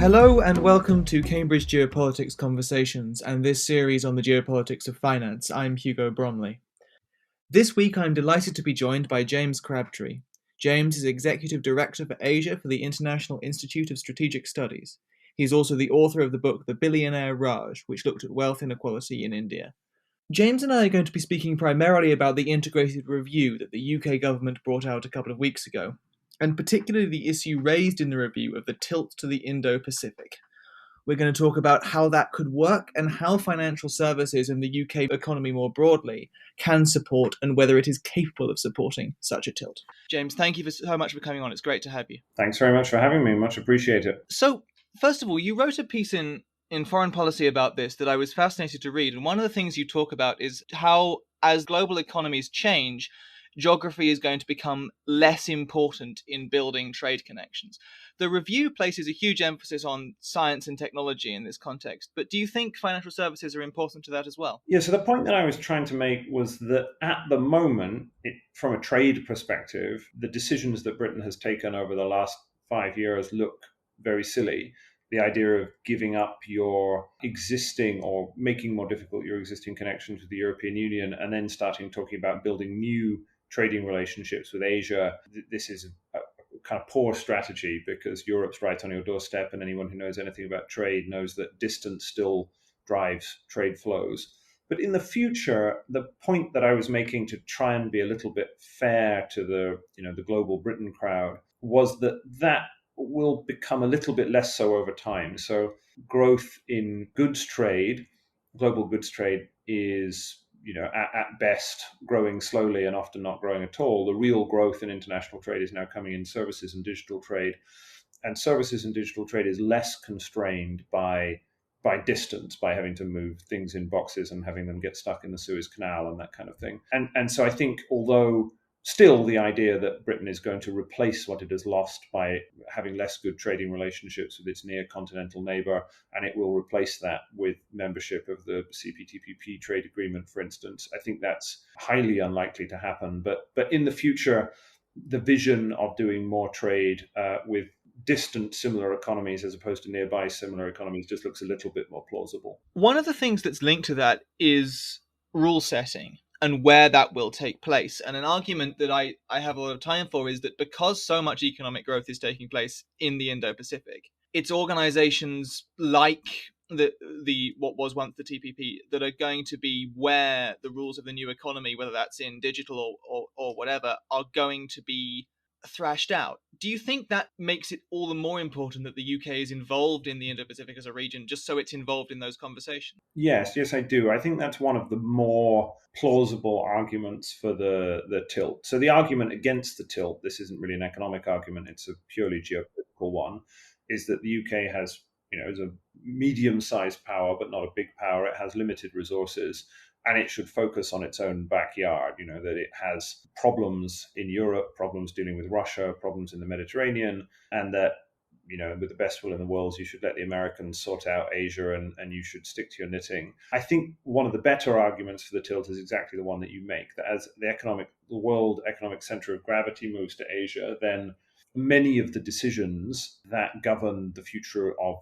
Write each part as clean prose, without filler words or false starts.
Hello and welcome to Cambridge Geopolitics Conversations and this series on the geopolitics of finance. I'm Hugo Bromley. This week I'm delighted to be joined by James Crabtree. James is Executive Director for Asia for the International Institute of Strategic Studies. He's also the author of the book The Billionaire Raj, which looked at wealth inequality in India. James and I are going to be speaking primarily about the integrated review that the UK government brought out a couple of weeks ago, and particularly the issue raised in the review of the tilt to the Indo-Pacific. We're going to talk about how that could work and how financial services in the UK economy more broadly can support and whether it is capable of supporting such a tilt. James, thank you so much for coming on. It's great to have you. Thanks very much for having me. Much appreciate it. So, first of all, you wrote a piece in Foreign Policy about this that I was fascinated to read. And one of the things you talk about is how, as global economies change, geography is going to become less important in building trade connections. The review places a huge emphasis on science and technology in this context, but do you think financial services are important to that as well? Yeah, so the point that I was trying to make was that at the moment, from a trade perspective, the decisions that Britain has taken over the last 5 years look very silly. The idea of giving up your existing or making more difficult your existing connections with the European Union and then starting talking about building new trading relationships with Asia. This is a kind of poor strategy because Europe's right on your doorstep, and anyone who knows anything about trade knows that distance still drives trade flows. But in the future, the point that I was making to try and be a little bit fair to the global Britain crowd was that will become a little bit less so over time. So growth in goods trade, global goods trade is at best growing slowly and often not growing at all. The real growth in international trade is now coming in services and digital trade. And services and digital trade is less constrained by distance, by having to move things in boxes and having them get stuck in the Suez Canal and that kind of thing. And so I think, although still the idea that Britain is going to replace what it has lost by having less good trading relationships with its near-continental neighbour, and it will replace that with membership of the CPTPP trade agreement, for instance, I think that's highly unlikely to happen. But in the future, the vision of doing more trade with distant similar economies as opposed to nearby similar economies just looks a little bit more plausible. One of the things that's linked to that is rule setting and where that will take place. And an argument that I have a lot of time for is that because so much economic growth is taking place in the Indo-Pacific, it's organizations like the what was once the TPP that are going to be where the rules of the new economy, whether that's in digital or whatever, are going to be thrashed out. Do you think that makes it all the more important that the UK is involved in the Indo-Pacific as a region, just so it's involved in those conversations? Yes, I do. I think that's one of the more plausible arguments for the tilt. So the argument against the tilt, this isn't really an economic argument, it's a purely geopolitical one, is that the UK has, is a medium-sized power, but not a big power. It has limited resources, and it should focus on its own backyard, that it has problems in Europe, problems dealing with Russia, problems in the Mediterranean, and that, with the best will in the world, you should let the Americans sort out Asia and you should stick to your knitting. I think one of the better arguments for the tilt is exactly the one that you make, that as the world economic center of gravity moves to Asia, then many of the decisions that govern the future of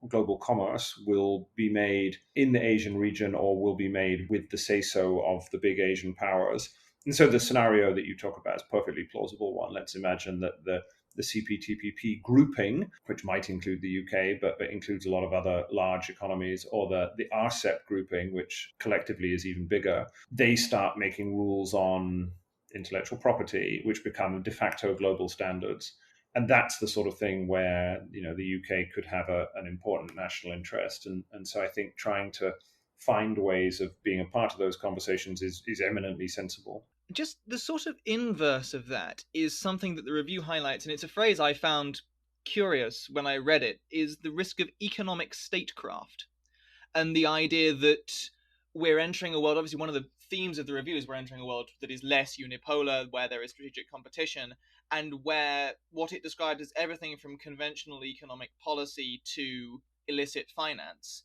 global commerce will be made in the Asian region or will be made with the say-so of the big Asian powers. And so the scenario that you talk about is a perfectly plausible one. Let's imagine that the CPTPP grouping, which might include the UK, but includes a lot of other large economies, or the RCEP grouping, which collectively is even bigger, they start making rules on intellectual property, which become de facto global standards. And that's the sort of thing where, the UK could have an important national interest. And so I think trying to find ways of being a part of those conversations is eminently sensible. Just the sort of inverse of that is something that the review highlights, and it's a phrase I found curious when I read it, is the risk of economic statecraft. And the idea that we're entering a world, obviously one of the themes of the review is we're entering a world that is less unipolar, where there is strategic competition, and where what it described as everything from conventional economic policy to illicit finance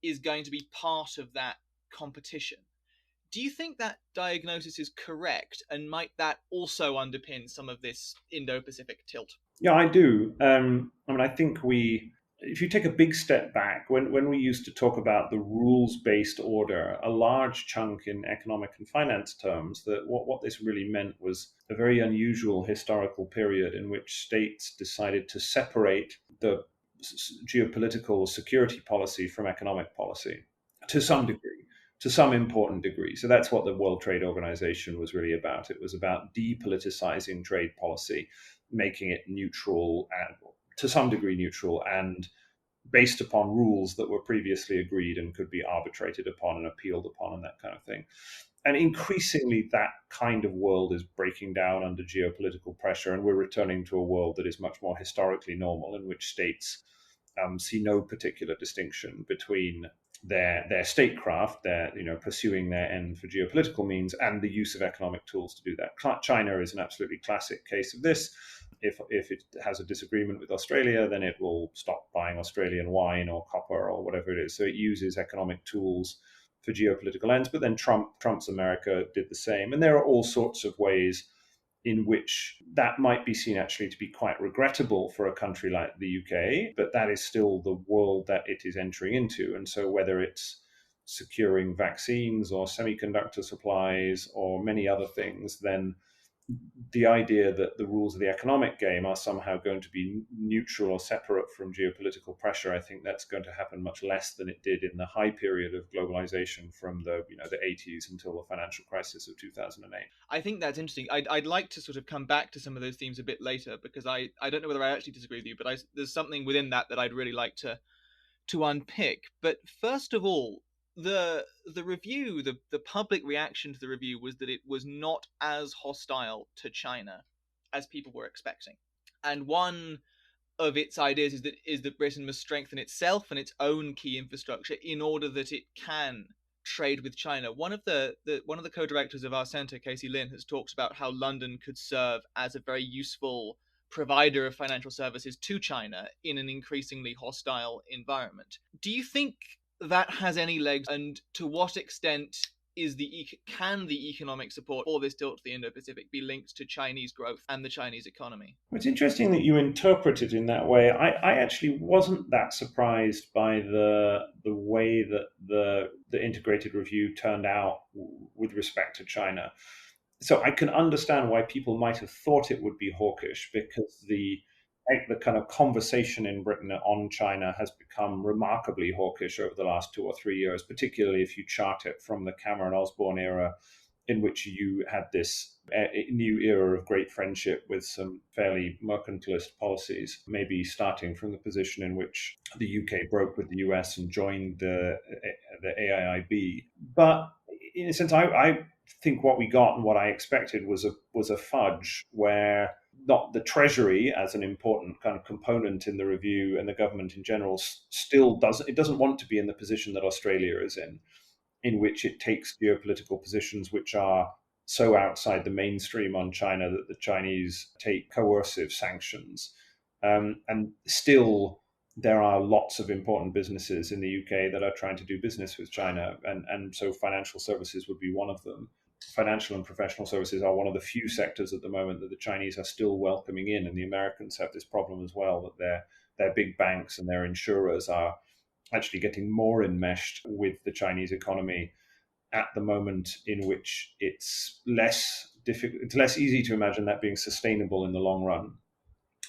is going to be part of that competition. Do you think that diagnosis is correct, and might that also underpin some of this Indo-Pacific tilt? Yeah, I do. I think we if you take a big step back, when we used to talk about the rules-based order, a large chunk in economic and finance terms, that what this really meant was a very unusual historical period in which states decided to separate the geopolitical or security policy from economic policy to some degree, to some important degree. So that's what the World Trade Organization was really about. It was about depoliticizing trade policy, making it neutral and to some degree neutral and based upon rules that were previously agreed and could be arbitrated upon and appealed upon and that kind of thing. And increasingly, that kind of world is breaking down under geopolitical pressure, and we're returning to a world that is much more historically normal, in which states see no particular distinction between their statecraft, their pursuing their end for geopolitical means, and the use of economic tools to do that. China is an absolutely classic case of this. If it has a disagreement with Australia, then it will stop buying Australian wine or copper or whatever it is. So it uses economic tools for geopolitical ends. But then Trump's America did the same, and there are all sorts of ways in which that might be seen actually to be quite regrettable for a country like the UK, but that is still the world that it is entering into. And so whether it's securing vaccines or semiconductor supplies or many other things, then the idea that the rules of the economic game are somehow going to be neutral or separate from geopolitical pressure, I think that's going to happen much less than it did in the high period of globalization from the 80s until the financial crisis of 2008. I think that's interesting. I'd like to sort of come back to some of those themes a bit later, because I don't know whether I actually disagree with you, but there's something within that I'd really like to unpick. But first of all, the review, the public reaction to the review was that it was not as hostile to China as people were expecting. And one of its ideas is that Britain must strengthen itself and its own key infrastructure in order that it can trade with China. One of the co-directors of our centre, Casey Lynn, has talked about how London could serve as a very useful provider of financial services to China in an increasingly hostile environment. Do you think that has any legs, and to what extent can the economic support for this tilt to the Indo-Pacific be linked to Chinese growth and the Chinese economy? Well, it's interesting that you interpret it in that way. I actually wasn't that surprised by the way that the integrated review turned out with respect to China. So I can understand why people might have thought it would be hawkish, because the kind of conversation in Britain on China has become remarkably hawkish over the last 2 or 3 years, particularly if you chart it from the Cameron Osborne era, in which you had this new era of great friendship with some fairly mercantilist policies, maybe starting from the position in which the UK broke with the US and joined the AIIB. But in a sense, I think what we got and what I expected was a fudge where not the Treasury as an important kind of component in the review, and the government in general still doesn't want to be in the position that Australia is in which it takes geopolitical positions which are so outside the mainstream on China that the Chinese take coercive sanctions. And still, there are lots of important businesses in the UK that are trying to do business with China, and so financial services would be one of them. Financial and professional services are one of the few sectors at the moment that the Chinese are still welcoming in, and the Americans have this problem as well, that their big banks and their insurers are actually getting more enmeshed with the Chinese economy at the moment, in which it's less difficult, it's less easy to imagine that being sustainable in the long run,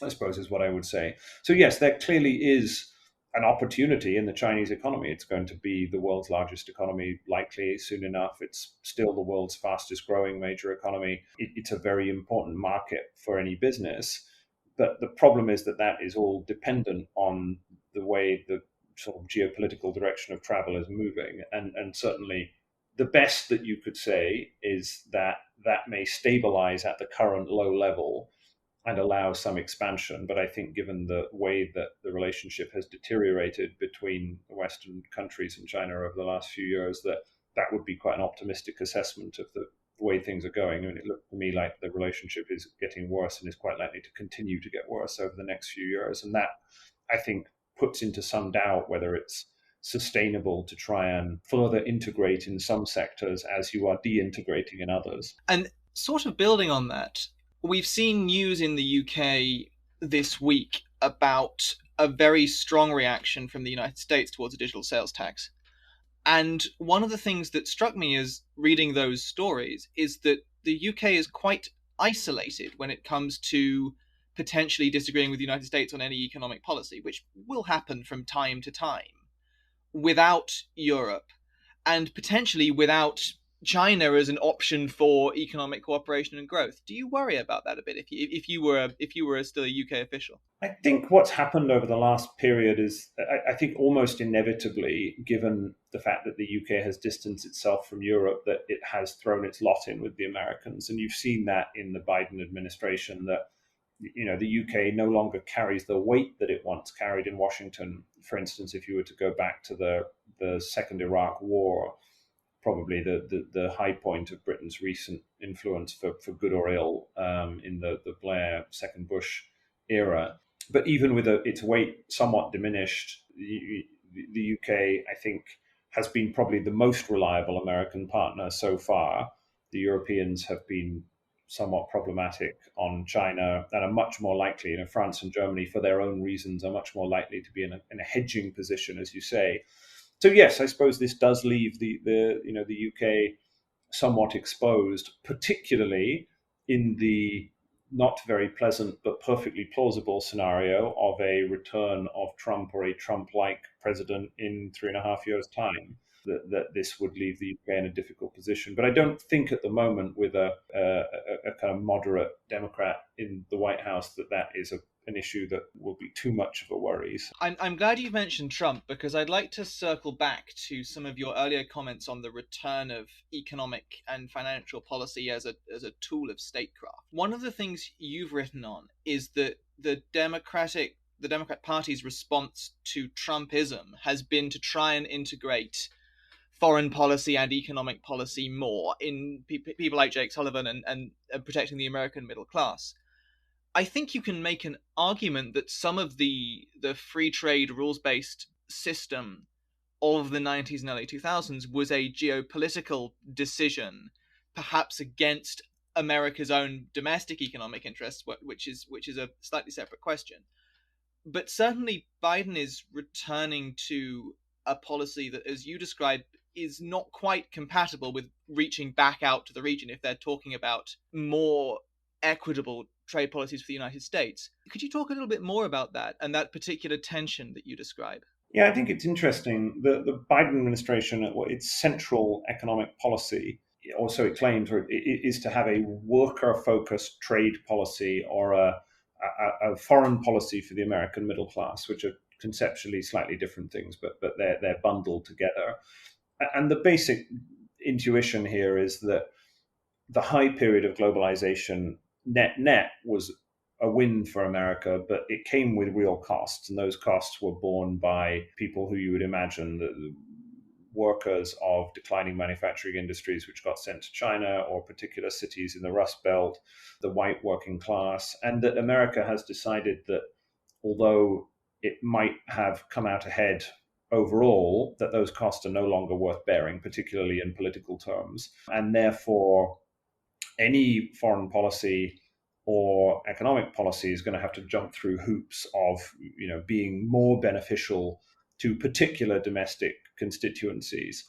I suppose, is what I would say. So yes, there clearly is an opportunity in the Chinese economy. It's going to be the world's largest economy, likely soon enough. It's still the world's fastest growing major economy. It's a very important market for any business. But the problem is that is all dependent on the way the sort of geopolitical direction of travel is moving. And certainly the best that you could say is that may stabilize at the current low level and allow some expansion. But I think given the way that the relationship has deteriorated between the Western countries and China over the last few years, that would be quite an optimistic assessment of the way things are going. I mean, it looked to me like the relationship is getting worse and is quite likely to continue to get worse over the next few years. And that, I think, puts into some doubt whether it's sustainable to try and further integrate in some sectors as you are de-integrating in others. And sort of building on that, we've seen news in the UK this week about a very strong reaction from the United States towards a digital sales tax. And one of the things that struck me as reading those stories is that the UK is quite isolated when it comes to potentially disagreeing with the United States on any economic policy, which will happen from time to time, without Europe and potentially without China as an option for economic cooperation and growth. Do you worry about that a bit if you were still a UK official? I think what's happened over the last period is, I think, almost inevitably, given the fact that the UK has distanced itself from Europe, that it has thrown its lot in with the Americans. And you've seen that in the Biden administration, that the UK no longer carries the weight that it once carried in Washington. For instance, if you were to go back to the Second Iraq War, probably the high point of Britain's recent influence for good or ill in the Blair second Bush era. But even with its weight somewhat diminished, the UK, I think, has been probably the most reliable American partner so far. The Europeans have been somewhat problematic on China and are much more likely, France and Germany, for their own reasons, are much more likely to be in a hedging position, as you say. So yes, I suppose this does leave the UK somewhat exposed, particularly in the not very pleasant but perfectly plausible scenario of a return of Trump or a Trump-like president in 3.5 years' time. That this would leave the UK in a difficult position. But I don't think at the moment, with a kind of moderate Democrat in the White House, that is an issue that will be too much of a worry. I'm glad you mentioned Trump, because I'd like to circle back to some of your earlier comments on the return of economic and financial policy as a tool of statecraft. One of the things you've written on is that the Democrat Party's response to Trumpism has been to try and integrate foreign policy and economic policy more in people like Jake Sullivan and protecting the American middle class. I think you can make an argument that some of the free trade rules-based system of the 90s and early 2000s was a geopolitical decision, perhaps against America's own domestic economic interests, which is a slightly separate question. But certainly Biden is returning to a policy that, as you described, is not quite compatible with reaching back out to the region if they're talking about more equitable trade policies for the United States. Could you talk a little bit more about that and that particular tension that you describe? Yeah, I think it's interesting. The Biden administration, its central economic policy, also it claims, is to have a worker-focused trade policy or a foreign policy for the American middle class, which are conceptually slightly different things, but they're bundled together. And the basic intuition here is that the high period of globalization net was a win for America, but it came with real costs, and those costs were borne by people who you would imagine the workers of declining manufacturing industries which got sent to China, or particular cities in the Rust Belt, the white working class, and that America has decided that although it might have come out ahead overall, that those costs are no longer worth bearing, particularly in political terms. And therefore, any foreign policy or economic policy is going to have to jump through hoops of, being more beneficial to particular domestic constituencies.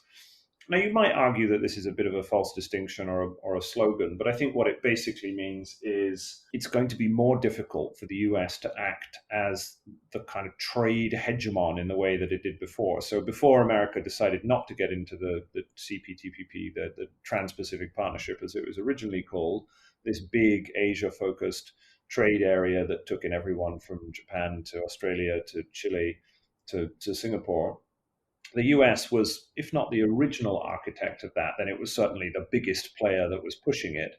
Now, you might argue that this is a bit of a false distinction or a slogan, but I think what it basically means is it's going to be more difficult for the US to act as the kind of trade hegemon in the way that it did before. So before America decided not to get into the CPTPP, the Trans-Pacific Partnership, as it was originally called, this big Asia-focused trade area that took in everyone from Japan to Australia to Chile to Singapore. The US was, if not the original architect of that, then it was certainly the biggest player that was pushing it.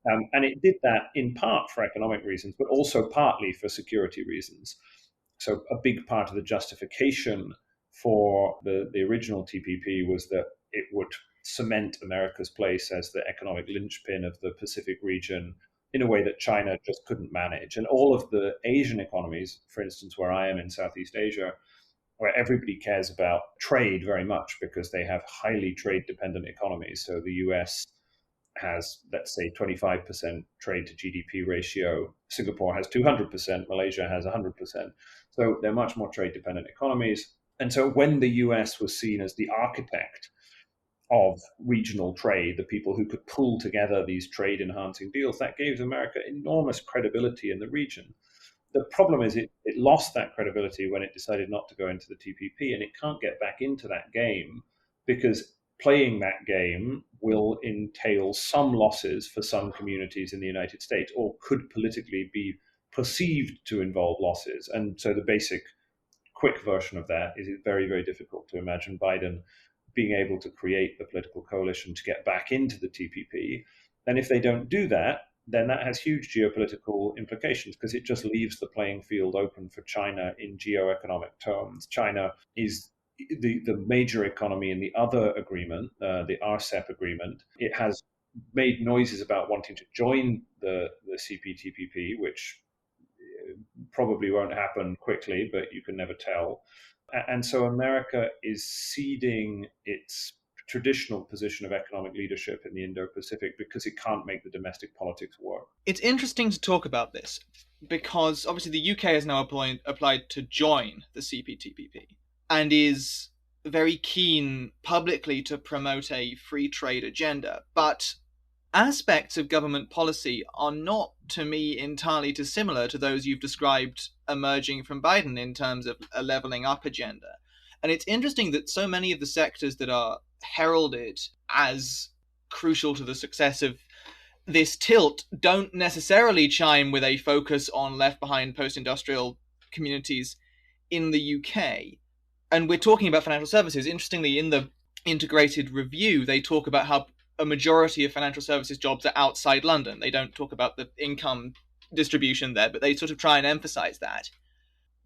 And it did that in part for economic reasons, but also partly for security reasons. So a big part of the justification for the original TPP was that it would cement America's place as the economic linchpin of the Pacific region in a way that China just couldn't manage. And all of the Asian economies, for instance, where I am in Southeast Asia, where everybody cares about trade very much because they have highly trade-dependent economies. So the US has, let's say, 25% trade to GDP ratio. Singapore has 200%. Malaysia has 100%. So they're much more trade dependent economies. And so when the US was seen as the architect of regional trade, the people who could pull together these trade enhancing deals, that gave America enormous credibility in the region. The problem is it lost that credibility when it decided not to go into the TPP, and it can't get back into that game because playing that game will entail some losses for some communities in the United States, or could politically be perceived to involve losses. And so the basic quick version of that is it's very, very difficult to imagine Biden being able to create the political coalition to get back into the TPP. And if they don't do that, then that has huge geopolitical implications because it just leaves the playing field open for China in geoeconomic terms. China is the major economy in the other agreement, the RCEP agreement. It has made noises about wanting to join the CPTPP, which probably won't happen quickly, but you can never tell. And so America is ceding its traditional position of economic leadership in the Indo-Pacific because it can't make the domestic politics work. It's interesting to talk about this because obviously the UK has now applied to join the CPTPP and is very keen publicly to promote a free trade agenda. But aspects of government policy are not, to me, entirely dissimilar to those you've described emerging from Biden in terms of a leveling up agenda. And it's interesting that so many of the sectors that are heralded as crucial to the success of this tilt don't necessarily chime with a focus on left behind post-industrial communities in the UK. And we're talking about financial services. Interestingly, in the integrated review, they talk about how a majority of financial services jobs are outside London. They don't talk about the income distribution there, but they sort of try and emphasize that.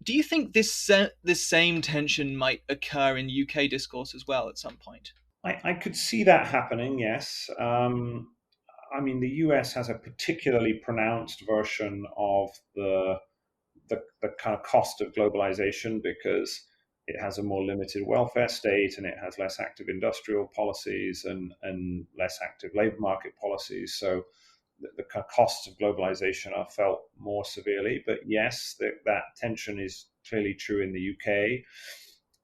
Do you think this same tension might occur in UK discourse as well at some point? I could see that happening, yes. I mean, the US has a particularly pronounced version of the kind of cost of globalization because it has a more limited welfare state and it has less active industrial policies and less active labor market policies. So the costs of globalization are felt more severely. But yes, that tension is clearly true in the UK.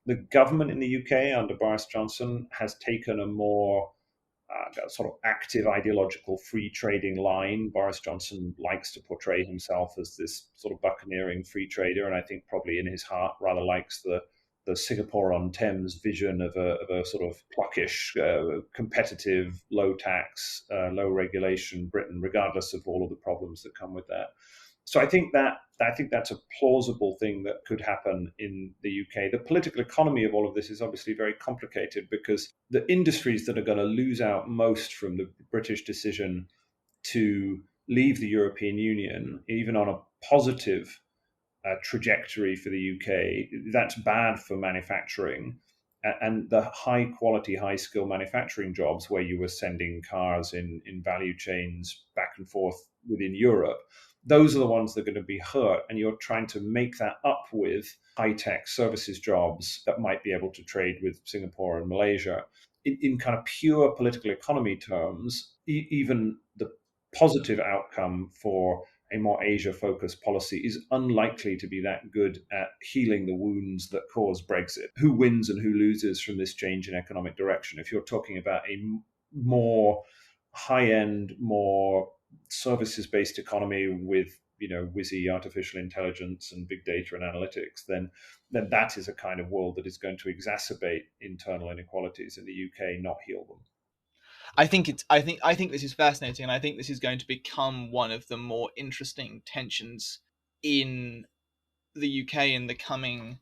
The government in the UK under Boris Johnson has taken a more sort of active ideological free trading line. Boris Johnson likes to portray himself as this sort of buccaneering free trader, and I think probably in his heart rather likes the Singapore on Thames vision of a sort of pluckish, competitive, low tax, low regulation Britain, regardless of all of the problems that come with that. So I think that's a plausible thing that could happen in the UK. The political economy of all of this is obviously very complicated because the industries that are going to lose out most from the British decision to leave the European Union, even on a positive trajectory for the UK, that's bad for manufacturing. And the high quality, high skill manufacturing jobs where you were sending cars in value chains back and forth within Europe, those are the ones that are going to be hurt. And you're trying to make that up with high tech services jobs that might be able to trade with Singapore and Malaysia. In kind of pure political economy terms, even the positive outcome for a more Asia-focused policy is unlikely to be that good at healing the wounds that caused Brexit. Who wins and who loses from this change in economic direction? If you're talking about a more high-end, more services-based economy with whizzy artificial intelligence and big data and analytics, then that is a kind of world that is going to exacerbate internal inequalities in the UK, not heal them. I think this is fascinating, and I think this is going to become one of the more interesting tensions in the UK in the coming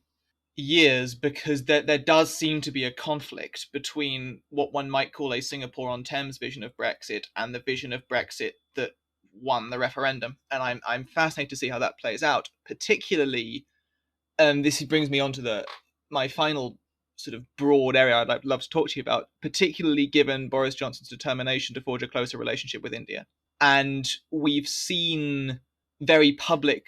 years, because there does seem to be a conflict between what one might call a Singapore on Thames vision of Brexit and the vision of Brexit that won the referendum. And I'm fascinated to see how that plays out, particularly, this brings me on to my final sort of broad area I'd love to talk to you about, particularly given Boris Johnson's determination to forge a closer relationship with India. And we've seen very public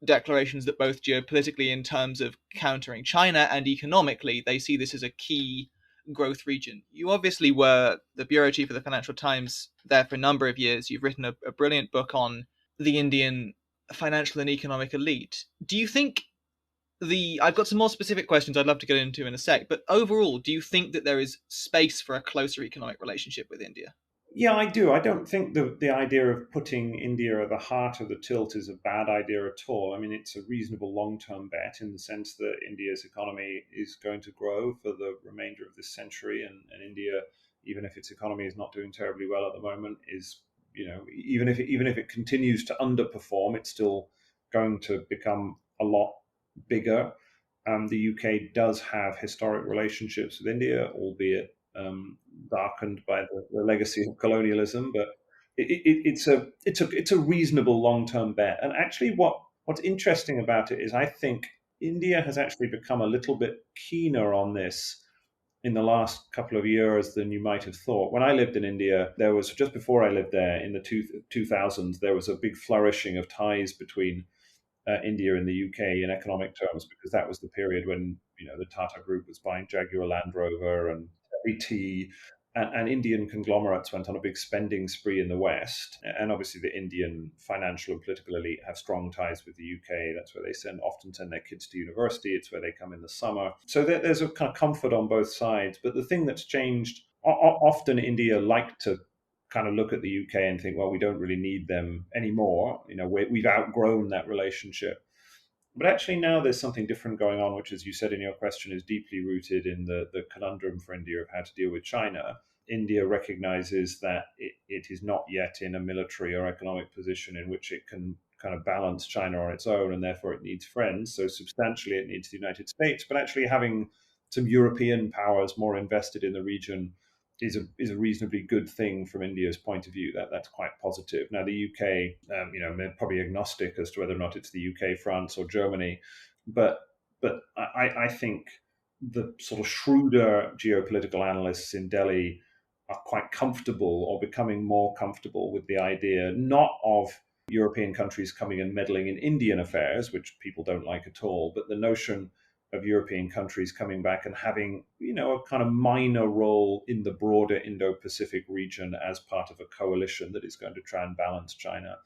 declarations that both geopolitically, in terms of countering China, and economically, they see this as a key growth region. You obviously were the bureau chief of the Financial Times there for a number of years. You've written a brilliant book on the Indian financial and economic elite. Do you think I've got some more specific questions I'd love to get into in a sec, but overall, do you think that there is space for a closer economic relationship with India? Yeah, I do. I don't think the idea of putting India at the heart of the tilt is a bad idea at all. I mean, it's a reasonable long term bet in the sense that India's economy is going to grow for the remainder of this century. And India, even if its economy is not doing terribly well at the moment, is, even if it continues to underperform, it's still going to become a lot bigger. The UK does have historic relationships with India, albeit darkened by the legacy of colonialism. But it's a reasonable long term bet. And actually, what's interesting about it is I think India has actually become a little bit keener on this in the last couple of years than you might have thought. When I lived in India, there was just before I lived there in the 2000s, there was a big flourishing of ties between India and the UK in economic terms, because that was the period when the Tata Group was buying Jaguar Land Rover and tea, and Indian conglomerates went on a big spending spree in the West. And obviously, the Indian financial and political elite have strong ties with the UK. That's where they often send their kids to university. It's where they come in the summer. So there's a kind of comfort on both sides. But the thing that's changed, often India like to kind of look at the UK and think, well, we don't really need them anymore. We've outgrown that relationship. But actually, now there's something different going on, which, as you said in your question, is deeply rooted in the conundrum for India of how to deal with China. India recognizes that it is not yet in a military or economic position in which it can kind of balance China on its own, and therefore it needs friends. So substantially, it needs the United States. But actually, having some European powers more invested in the region is a reasonably good thing from India's point of view. That's quite positive. Now the UK, they're probably agnostic as to whether or not it's the UK, France, or Germany, but I think the sort of shrewder geopolitical analysts in Delhi are quite comfortable, or becoming more comfortable, with the idea not of European countries coming and meddling in Indian affairs, which people don't like at all, but the notion of European countries coming back and having, a kind of minor role in the broader Indo-Pacific region as part of a coalition that is going to try and balance China.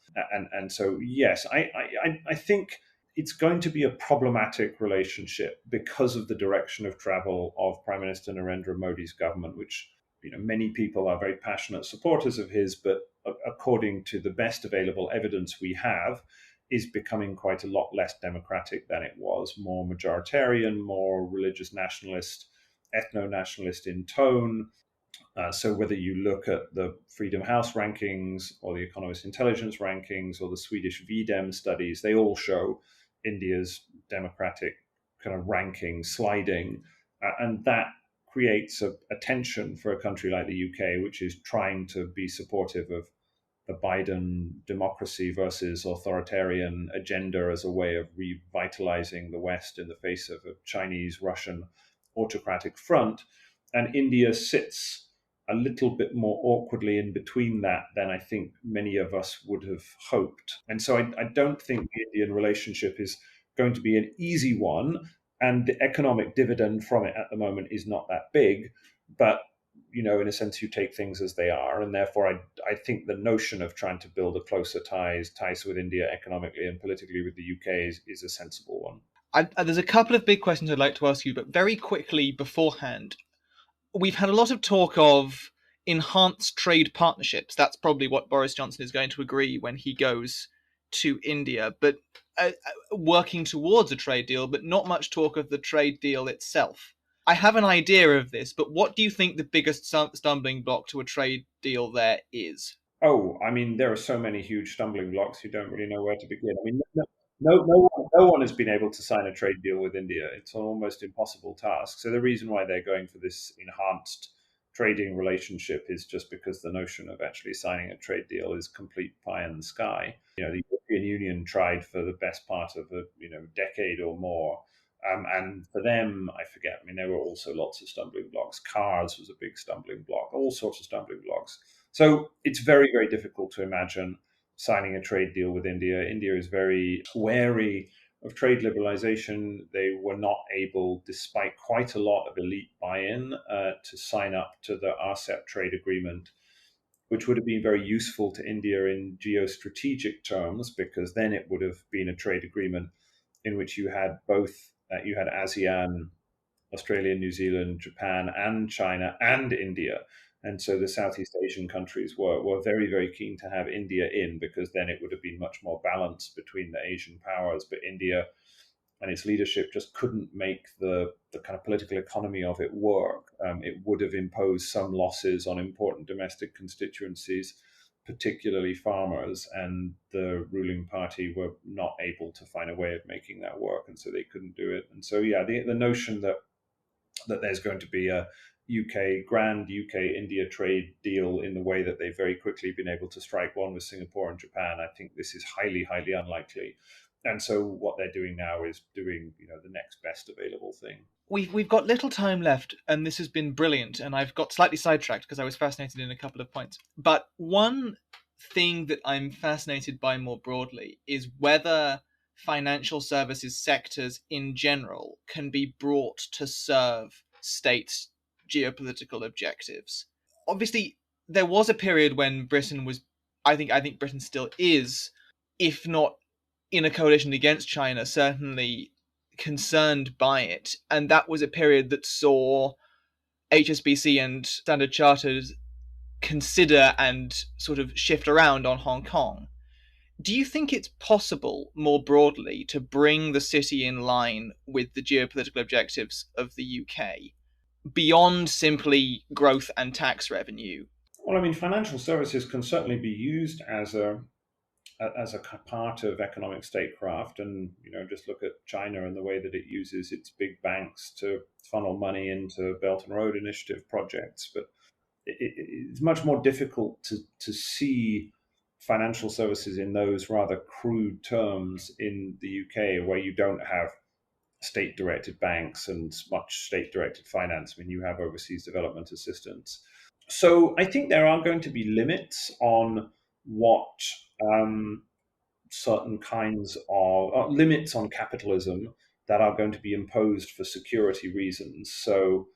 And so, yes, I think it's going to be a problematic relationship because of the direction of travel of Prime Minister Narendra Modi's government, which many people are very passionate supporters of his, but according to the best available evidence we have, is becoming quite a lot less democratic than it was, more majoritarian, more religious nationalist, ethno-nationalist in tone. So whether you look at the Freedom House rankings or the Economist Intelligence rankings or the Swedish VDEM studies, they all show India's democratic kind of ranking sliding. And that creates a tension for a country like the UK, which is trying to be supportive of the Biden democracy versus authoritarian agenda as a way of revitalizing the West in the face of a Chinese, Russian autocratic front. And India sits a little bit more awkwardly in between that than I think many of us would have hoped. And so I don't think the Indian relationship is going to be an easy one. And the economic dividend from it at the moment is not that big. But in a sense, you take things as they are. And therefore, I think the notion of trying to build a closer ties with India economically and politically with the UK is a sensible one. There's a couple of big questions I'd like to ask you, but very quickly beforehand, we've had a lot of talk of enhanced trade partnerships. That's probably what Boris Johnson is going to agree when he goes to India, but working towards a trade deal, but not much talk of the trade deal itself. I have an idea of this, but what do you think the biggest stumbling block to a trade deal there is? Oh, I mean, there are so many huge stumbling blocks. You don't really know where to begin. I mean, no one has been able to sign a trade deal with India. It's an almost impossible task. So the reason why they're going for this enhanced trading relationship is just because the notion of actually signing a trade deal is complete pie in the sky. The European Union tried for the best part of a decade or more. And for them, I forget, I mean, there were also lots of stumbling blocks. Cars was a big stumbling block, all sorts of stumbling blocks. So it's very, very difficult to imagine signing a trade deal with India. India is very wary of trade liberalization. They were not able, despite quite a lot of elite buy-in, to sign up to the RCEP trade agreement, which would have been very useful to India in geostrategic terms, because then it would have been a trade agreement in which you had both You had ASEAN, Australia, New Zealand, Japan, and China, and India. And so the Southeast Asian countries were very, very keen to have India in, because then it would have been much more balanced between the Asian powers. But India and its leadership just couldn't make the kind of political economy of it work. It would have imposed some losses on important domestic constituencies, particularly farmers, and the ruling party were not able to find a way of making that work, and so they couldn't do it. And so, yeah, the notion that there's going to be a grand UK India trade deal in the way that they've very quickly been able to strike one with Singapore and Japan, I think this is highly, highly unlikely. And so what they're doing now is doing, the next best available thing. We've got little time left, and this has been brilliant, and I've got slightly sidetracked because I was fascinated in a couple of points. But one thing that I'm fascinated by more broadly is whether financial services sectors in general can be brought to serve states' geopolitical objectives. Obviously, there was a period when Britain was, I think Britain still is, if not in a coalition against China, certainly concerned by it. And that was a period that saw HSBC and Standard Chartered consider and sort of shift around on Hong Kong. Do you think it's possible, more broadly, to bring the city in line with the geopolitical objectives of the UK beyond simply growth and tax revenue? Well, I mean, financial services can certainly be used as a part of economic statecraft, and just look at China and the way that it uses its big banks to funnel money into Belt and Road Initiative projects. But it's much more difficult to see financial services in those rather crude terms in the UK, where you don't have state-directed banks and much state-directed finance. I mean, you have overseas development assistance. So I think there are going to be limits on what certain kinds of limits on capitalism that are going to be imposed for security reasons. So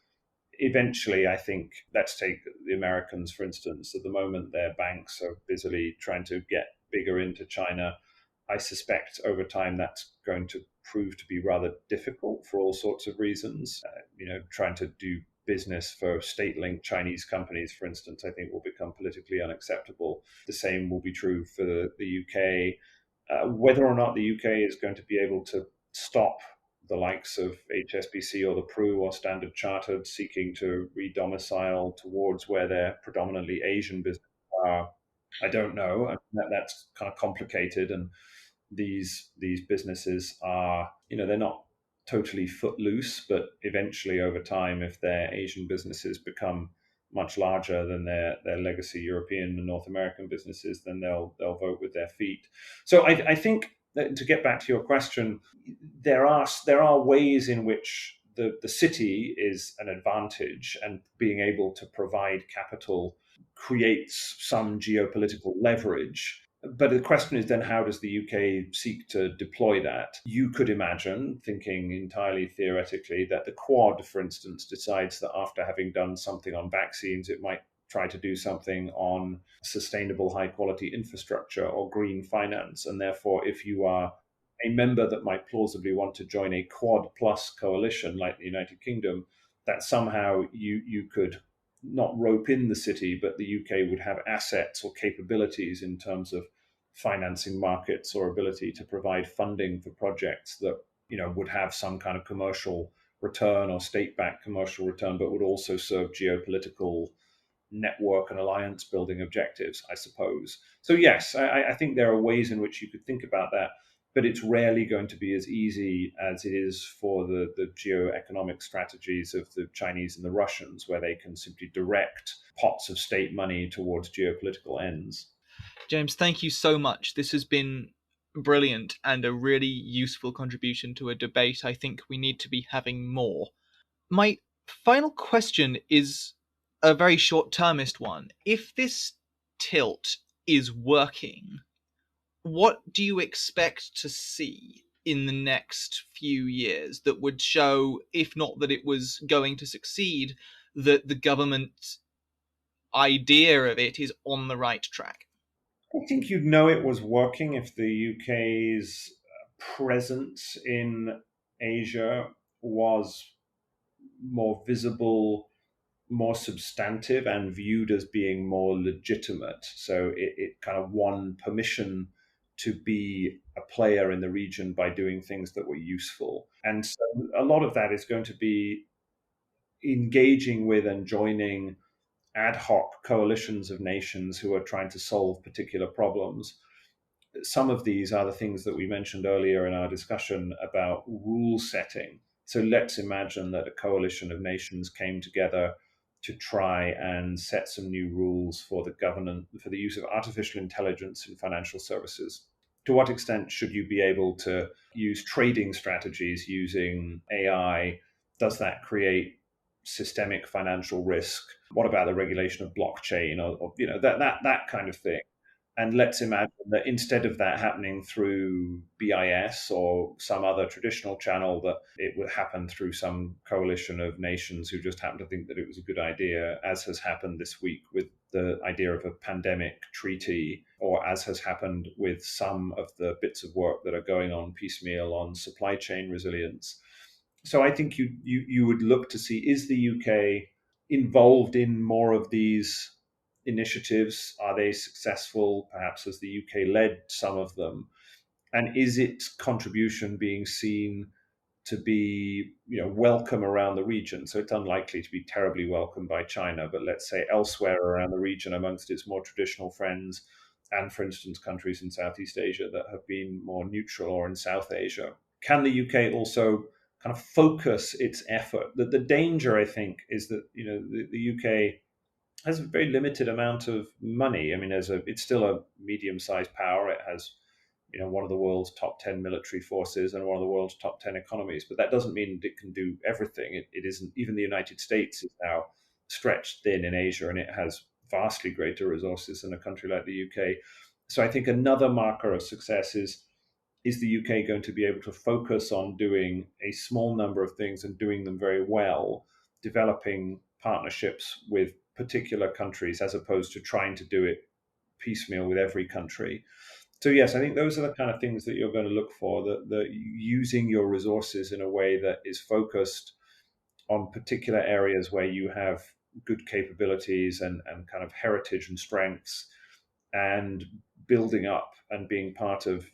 eventually, I think, let's take the Americans, for instance. At the moment, their banks are busily trying to get bigger into China. I suspect over time that's going to prove to be rather difficult for all sorts of reasons. Trying to do business for state-linked Chinese companies, for instance, I think will become politically unacceptable. The same will be true for the UK. Whether or not the UK is going to be able to stop the likes of HSBC or the Pru or Standard Chartered seeking to re-domicile towards where their predominantly Asian businesses are, I don't know. I mean, that's kind of complicated, and these businesses are, they're not totally footloose, but eventually over time, if their Asian businesses become much larger than their legacy European and North American businesses, then they'll vote with their feet. So I think that, to get back to your question, there are ways in which the city is an advantage, and being able to provide capital creates some geopolitical leverage. But the question is then, how does the UK seek to deploy that? You could imagine, thinking entirely theoretically, that the Quad, for instance, decides that after having done something on vaccines, it might try to do something on sustainable high quality infrastructure or green finance. And therefore, if you are a member that might plausibly want to join a Quad plus coalition like the United Kingdom, that somehow you could not rope in the city, but the UK would have assets or capabilities in terms of financing markets or ability to provide funding for projects that would have some kind of commercial return or state-backed commercial return, but would also serve geopolitical network and alliance building objectives, I suppose. So yes, I think there are ways in which you could think about that, but it's rarely going to be as easy as it is for the geoeconomic strategies of the Chinese and the Russians, where they can simply direct pots of state money towards geopolitical ends. James, thank you so much. This has been brilliant and a really useful contribution to a debate I think we need to be having more. My final question is a very short-termist one. If this tilt is working, what do you expect to see in the next few years that would show, if not that it was going to succeed, that the government idea of it is on the right track? I think you'd know it was working if the UK's presence in Asia was more visible, more substantive, and viewed as being more legitimate. So it kind of won permission to be a player in the region by doing things that were useful. And so a lot of that is going to be engaging with and joining ad hoc coalitions of nations who are trying to solve particular problems. Some of these are the things that we mentioned earlier in our discussion about rule setting. So let's imagine that a coalition of nations came together to try and set some new rules for the governance, for the use of artificial intelligence in financial services. To what extent should you be able to use trading strategies using AI? Does that create systemic financial risk? What about the regulation of blockchain, or that kind of thing? And let's imagine that instead of that happening through BIS or some other traditional channel, that it would happen through some coalition of nations who just happen to think that it was a good idea, as has happened this week with the idea of a pandemic treaty, or as has happened with some of the bits of work that are going on piecemeal on supply chain resilience. So I think you would look to see, is the UK involved in more of these initiatives? Are they successful? Perhaps as the UK led some of them, and is its contribution being seen to be welcome around the region? So it's unlikely to be terribly welcome by China, but let's say elsewhere around the region amongst its more traditional friends, and for instance countries in Southeast Asia that have been more neutral, or in South Asia. Can the UK also kind of focus its effort? The danger, I think, is that the UK has a very limited amount of money. I mean, it's still a medium-sized power. It has, one of the world's top 10 military forces and one of the world's top 10 economies. But that doesn't mean it can do everything. It isn't. Even the United States is now stretched thin in Asia, and it has vastly greater resources than a country like the UK. So I think another marker of success is the UK going to be able to focus on doing a small number of things and doing them very well, developing partnerships with particular countries as opposed to trying to do it piecemeal with every country. So yes, I think those are the kind of things that you're going to look for, that using your resources in a way that is focused on particular areas where you have good capabilities and kind of heritage and strengths, and building up and being part of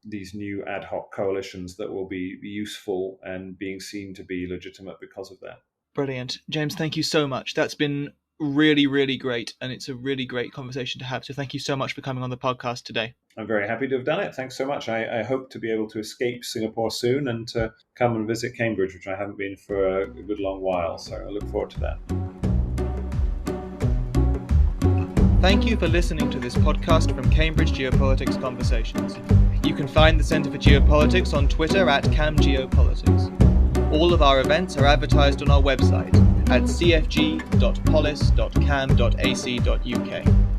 these new ad hoc coalitions that will be useful and being seen to be legitimate because of that. Brilliant. James, thank you so much. That's been really, really great, and it's a really great conversation to have. So thank you so much for coming on the podcast today. I'm very happy to have done it. Thanks so much. I hope to be able to escape Singapore soon and to come and visit Cambridge, which I haven't been for a good long while. So I look forward to that. Thank you for listening to this podcast from Cambridge Geopolitics Conversations. You can find the Centre for Geopolitics on Twitter at CamGeopolitics. All of our events are advertised on our website at cfg.polis.cam.ac.uk.